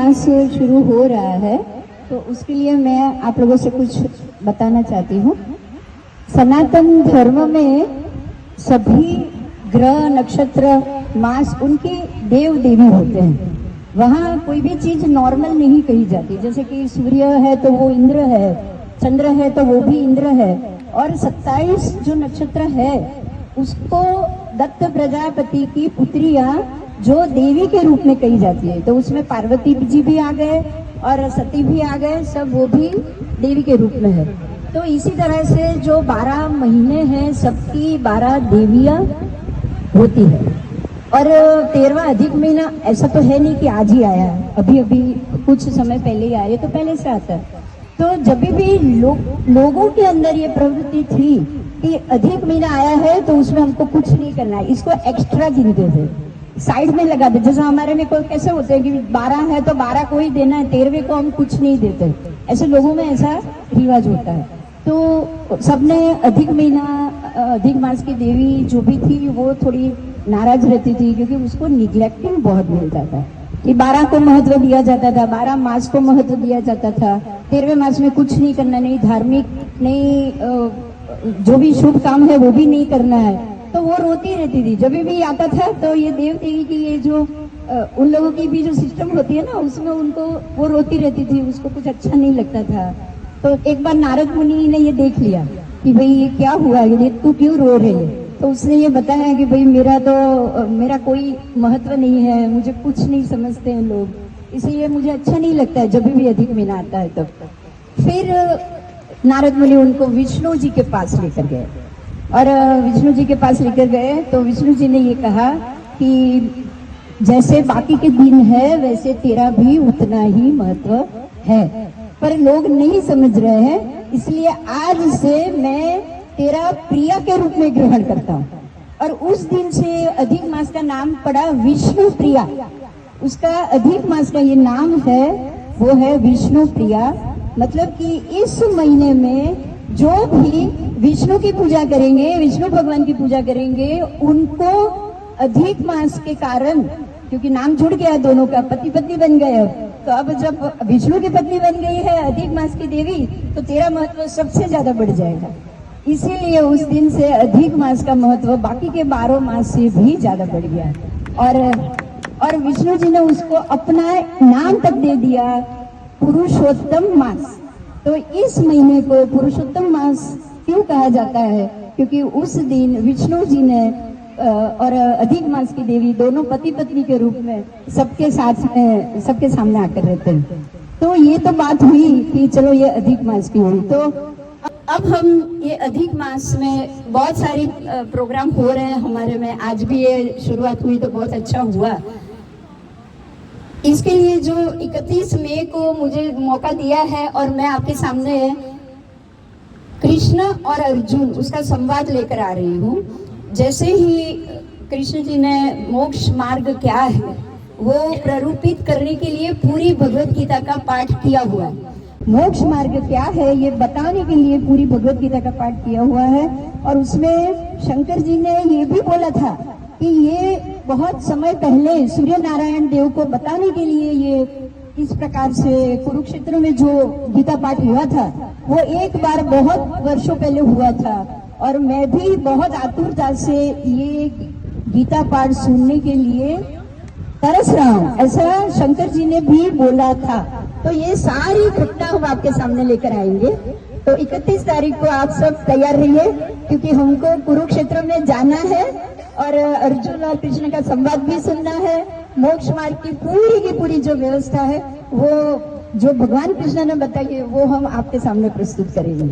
मास शुरू हो रहा है, तो उसके लिए मैं आप लोगों से कुछ बताना चाहती हूँ। सनातन धर्म में सभी ग्रह, नक्षत्र, मास उनके देव देवी होते हैं। वहाँ कोई भी चीज नॉर्मल नहीं कही जाती। जैसे कि सूर्य है तो वो इंद्र है, चंद्र है तो वो भी इंद्र है, और 27 जो नक्षत्र है उसको दत्त प्रजापति की पुत्रियां जो देवी के रूप में कही जाती है। तो उसमें पार्वती जी भी आ गए और सती भी आ गए, सब वो भी देवी के रूप में है। तो इसी तरह से जो 12 महीने हैं सबकी 12 देवियां होती है। और 13वां अधिक महीना ऐसा तो है नहीं कि आज ही आया, अभी अभी कुछ समय पहले ही आया, तो पहले से आता है। तो जब भी लोगों के अंदर ये प्रवृत्ति थी कि अधिक महीना आया है तो उसमें हमको कुछ नहीं करना है, इसको एक्स्ट्रा गिनते थे, साइड में लगा दे। जैसे हमारे में कोई कैसे होते हैं कि 12 है तो 12 को ही देना है, 13वें को हम कुछ नहीं देते, ऐसे लोगों में ऐसा रिवाज होता है। तो सबने अधिक महीना, अधिक मास की देवी जो भी थी वो थोड़ी नाराज रहती थी, क्योंकि उसको निग्लेक्टिंग बहुत मिलता था कि 12 को महत्व दिया जाता था, 12 मास को महत्व दिया जाता था, 13वें मास में कुछ नहीं करना, नहीं धार्मिक, नहीं जो भी शुभ काम है वो भी नहीं करना है। तो वो रोती रहती थी। जब भी आता था तो ये देव देवी की ये जो उन लोगों की भी जो सिस्टम होती है ना, उसमें उनको वो रोती रहती थी, उसको कुछ अच्छा नहीं लगता था। तो एक बार नारद मुनि ने ये देख लिया कि भाई ये क्या हुआ, ये तू क्यों रो रही है। तो उसने ये बताया कि भाई मेरा कोई महत्व नहीं है, मुझे कुछ नहीं समझते हैं लोग, इसलिए मुझे अच्छा नहीं लगता है जब भी अधिक महीना आता है। तब फिर नारद मुनि उनको विष्णु जी के पास लेकर गए, और विष्णु जी के पास लेकर गए तो विष्णु जी ने ये कहा कि जैसे बाकी के दिन है वैसे तेरा भी उतना ही महत्व है, पर लोग नहीं समझ रहे हैं, इसलिए आज से मैं तेरा प्रिया के रूप में ग्रहण करता हूँ। और उस दिन से अधिक मास का नाम पड़ा विष्णु प्रिया। उसका अधिक मास का ये नाम है, वो है विष्णु प्रिया। मतलब कि इस महीने में जो भी विष्णु की पूजा करेंगे, विष्णु भगवान की पूजा करेंगे, उनको अधिक मास के कारण, क्योंकि नाम जुड़ गया दोनों का, पति पत्नी बन गए। तो अब जब विष्णु की पत्नी बन गई है अधिक मास की देवी, तो तेरा महत्व सबसे ज्यादा बढ़ जाएगा। इसीलिए उस दिन से अधिक मास का महत्व बाकी के 12 मास से भी ज्यादा बढ़ गया। और विष्णु जी ने उसको अपना नाम तक दे दिया, पुरुषोत्तम मास। तो इस महीने को पुरुषोत्तम मास क्यों कहा जाता है? क्योंकि उस दिन विष्णु जी ने और अधिक मास की देवी दोनों पति पत्नी के रूप में सबके साथ में, सबके सामने आकर रहते हैं। तो ये तो बात हुई कि चलो ये अधिक मास की हुई। तो अब हम ये अधिक मास में बहुत सारी प्रोग्राम हो रहे हैं हमारे में, आज भी ये शुरुआत हुई तो बहुत अच्छा हुआ। इसके लिए जो 31 मई को मुझे मौका दिया है और मैं आपके सामने कृष्ण और अर्जुन उसका संवाद लेकर आ रही हूँ। जैसे ही कृष्ण जी ने मोक्ष मार्ग क्या है वो प्रारूपित करने के लिए पूरी भगवत गीता का पाठ किया हुआ है। मोक्ष मार्ग क्या है ये बताने के लिए पूरी भगवत गीता का पाठ किया हुआ है। और उसमें शंकर जी ने ये भी बोला था कि ये बहुत समय पहले सूर्य नारायण देव को बताने के लिए ये इस प्रकार से कुरुक्षेत्र में जो गीता पाठ हुआ था वो एक बार बहुत वर्षों पहले हुआ था, और मैं भी बहुत आतुरता से ये गीता पाठ सुनने के लिए तरस रहा हूँ, ऐसा शंकर जी ने भी बोला था। तो ये सारी घटना हम आपके सामने लेकर आएंगे। तो 31 तारीख को आप सब तैयार रहिए, क्योंकि हमको कुरुक्षेत्र में जाना है और अर्जुन और कृष्ण का संवाद भी सुनना है। मोक्ष मार्ग की पूरी जो व्यवस्था है वो जो भगवान कृष्ण ने बताई है वो हम आपके सामने प्रस्तुत करेंगे।